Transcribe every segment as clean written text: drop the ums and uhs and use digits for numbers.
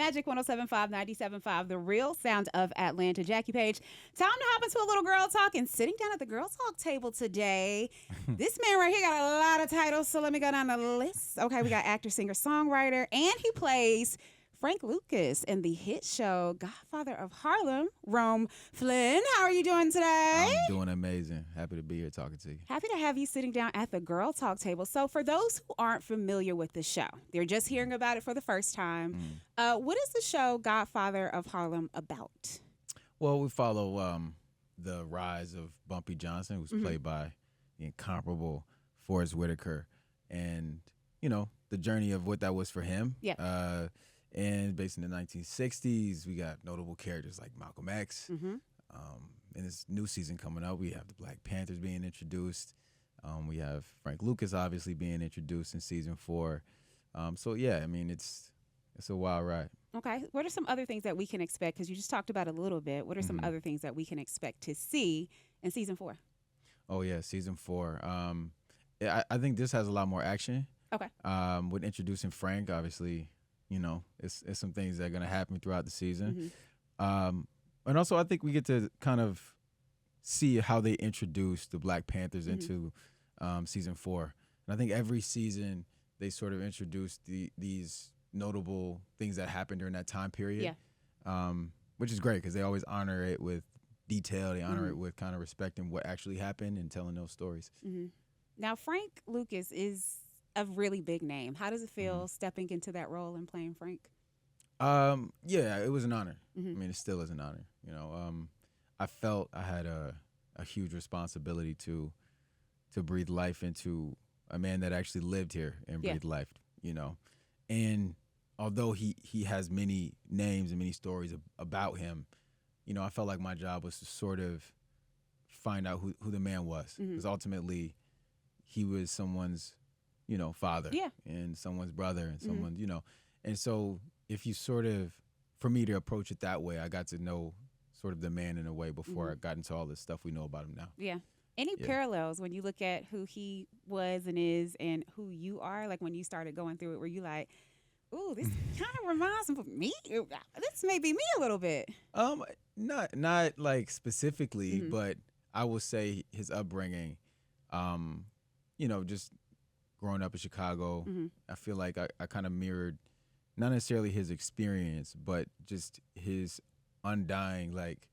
Magic 107.5, 97.5, the real sound of Atlanta. Jackie Page. Time to hop into a little girl talk and sitting down at the girl talk table today. This man right here got a lot of titles, so let me go down the list. Okay, we got actor, singer, songwriter, and he plays Frank Lucas in the hit show Godfather of Harlem. Rome Flynn, how are you doing today? I'm doing amazing. Happy to be here talking to you. Happy to have you sitting down at the Girl Talk table. So for those who aren't familiar with the show, they're just hearing about it for the first time. What is the show Godfather of Harlem about? Well, we follow the rise of Bumpy Johnson, who's played by the incomparable Forrest Whitaker, and, you know, the journey of what that was for him. Yeah. And based in the 1960s, we got notable characters like Malcolm X. In this new season coming up, we have the Black Panthers being introduced. We have Frank Lucas obviously being introduced in season 4. So yeah, I mean it's a wild ride. Okay. What are some other things that we can expect? Because you just talked about it a little bit. What are some other things that we can expect to see in season 4? Oh yeah, season 4. I think this has a lot more action. Okay. With introducing Frank, obviously, you know, it's some things that are gonna happen throughout the season. And also I think we get to kind of see how they introduce the Black Panthers into season 4. And I think every season they sort of introduce these notable things that happened during that time period. Yeah. Which is great because they always honor it with detail. They honor it with kind of respecting what actually happened and telling those stories. Now, Frank Lucas is a really big name. How does it feel stepping into that role and playing Frank? Yeah, it was an honor. I mean, it still is an honor. You know, I felt I had a huge responsibility to breathe life into a man that actually lived here and breathed life. You know, and although he has many names and many stories about him, you know, I felt like my job was to sort of find out who the man was, because ultimately he was someone's, you know, father and someone's brother and someone, you know. And so if you sort of, for me to approach it that way, I got to know sort of the man in a way before I got into all the stuff we know about him now. Yeah. Any parallels when you look at who he was and is and who you are? Like when you started going through it, were you like, ooh, this kind of reminds me. This may be me a little bit. Not like specifically, but I will say his upbringing, you know, just growing up in Chicago, I feel like I kind of mirrored not necessarily his experience, but just his undying like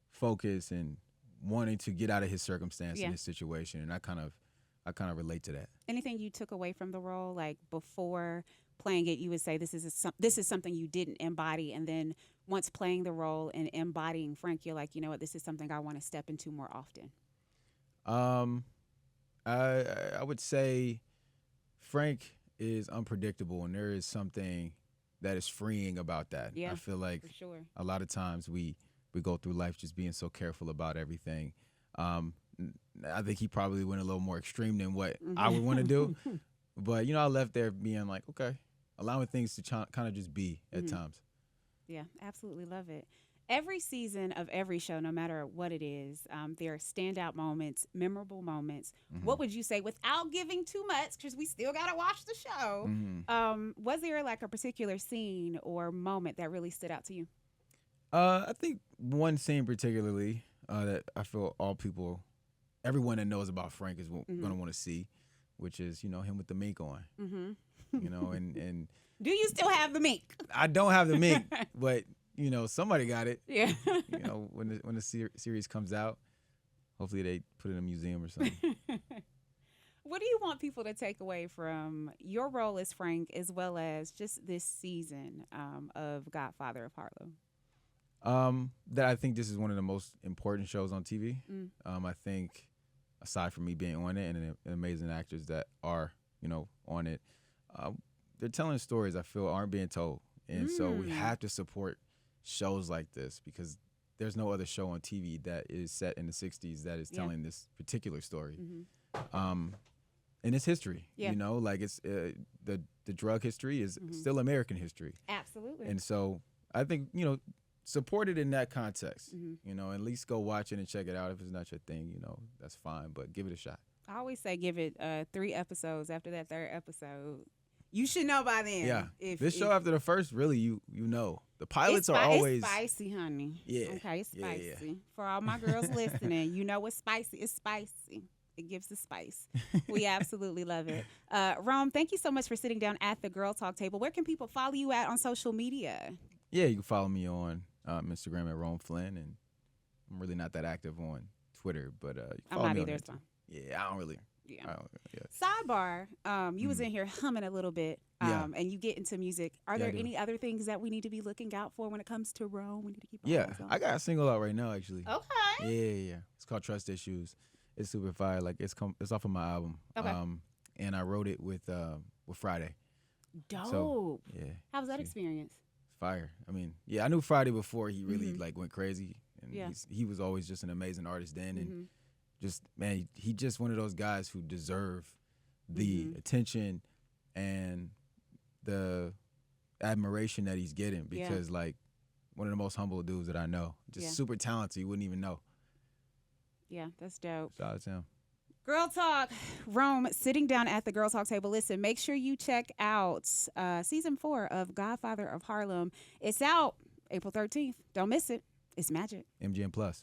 focus and wanting to get out of his circumstance and his situation, and I kind of relate to that. Anything you took away from the role, like before playing it, you would say this is something you didn't embody, and then once playing the role and embodying Frank, you're like, you know what, this is something I want to step into more often. I would say Frank is unpredictable, and there is something that is freeing about that. Yeah, I feel like for sure. a lot of times we go through life just being so careful about everything. I think he probably went a little more extreme than what I would want to do. But, you know, I left there being like, okay, allowing things to kind of just be at times. Yeah, absolutely love it. Every season of every show, no matter what it is, there are standout moments, memorable moments. What would you say, without giving too much, because we still got to watch the show, was there like a particular scene or moment that really stood out to you? I think one scene particularly that I feel everyone that knows about Frank is going to want to see, which is, you know, him with the mink on. You know, and do you still have the mink? I don't have the mink, but you know, somebody got it. Yeah. You know, when the series comes out, hopefully they put it in a museum or something. What do you want people to take away from your role as Frank, as well as just this season of Godfather of Harlem? That I think this is one of the most important shows on TV. I think, aside from me being on it and amazing actors that are, you know, on it, they're telling stories I feel aren't being told. And so we have to support shows like this, because there's no other show on TV that is set in the 60s that is telling this particular story. And it's history, you know, like it's the drug history is still American history. Absolutely. And so I think, you know, support it in that context, you know, at least go watch it and check it out. If it's not your thing, you know, that's fine, but give it a shot. I always say give it 3 episodes. After that 3rd episode, You should know by then. Yeah. If, This show after the first, really, you know. The pilots are it's always spicy, honey. Yeah. Okay, it's Yeah, spicy. yeah. For all my girls listening, you know what's spicy. It's spicy. It gives the spice. We absolutely love it. Rome, thank you so much for sitting down at the Girl Talk table. Where can people follow you at on social media? Yeah, you can follow me on Instagram at Rome Flynn, and I'm really not that active on Twitter, but you can I'm follow not me on either. there It's too. fine. Yeah, I don't really. Yeah. Yeah. Sidebar, you was in here humming a little bit, Yeah. and you get into music. Are Yeah, I there do. any other things that we need to be looking out for when it comes to Rome? We need to keep our Yeah, eyes on. I got a single out right now, actually. Okay. Yeah. It's called Trust Issues. It's super fire. Like it's off of my album. Okay. And I wrote it with Fridayy. Dope. So, yeah. How was that See. experience? It's fire. I mean, yeah, I knew Fridayy before he really like went crazy, and Yeah. he was always just an amazing artist then, and Mm-hmm. just man, he just one of those guys who deserve the attention and the admiration that he's getting because like one of the most humble dudes that I know, just super talented. You wouldn't even know. Yeah, that's dope. Shout out to him. Girl Talk, Rome, sitting down at the Girl Talk table. Listen, make sure you check out season 4 of Godfather of Harlem. It's out April 13th. Don't miss it. It's magic. MGM Plus.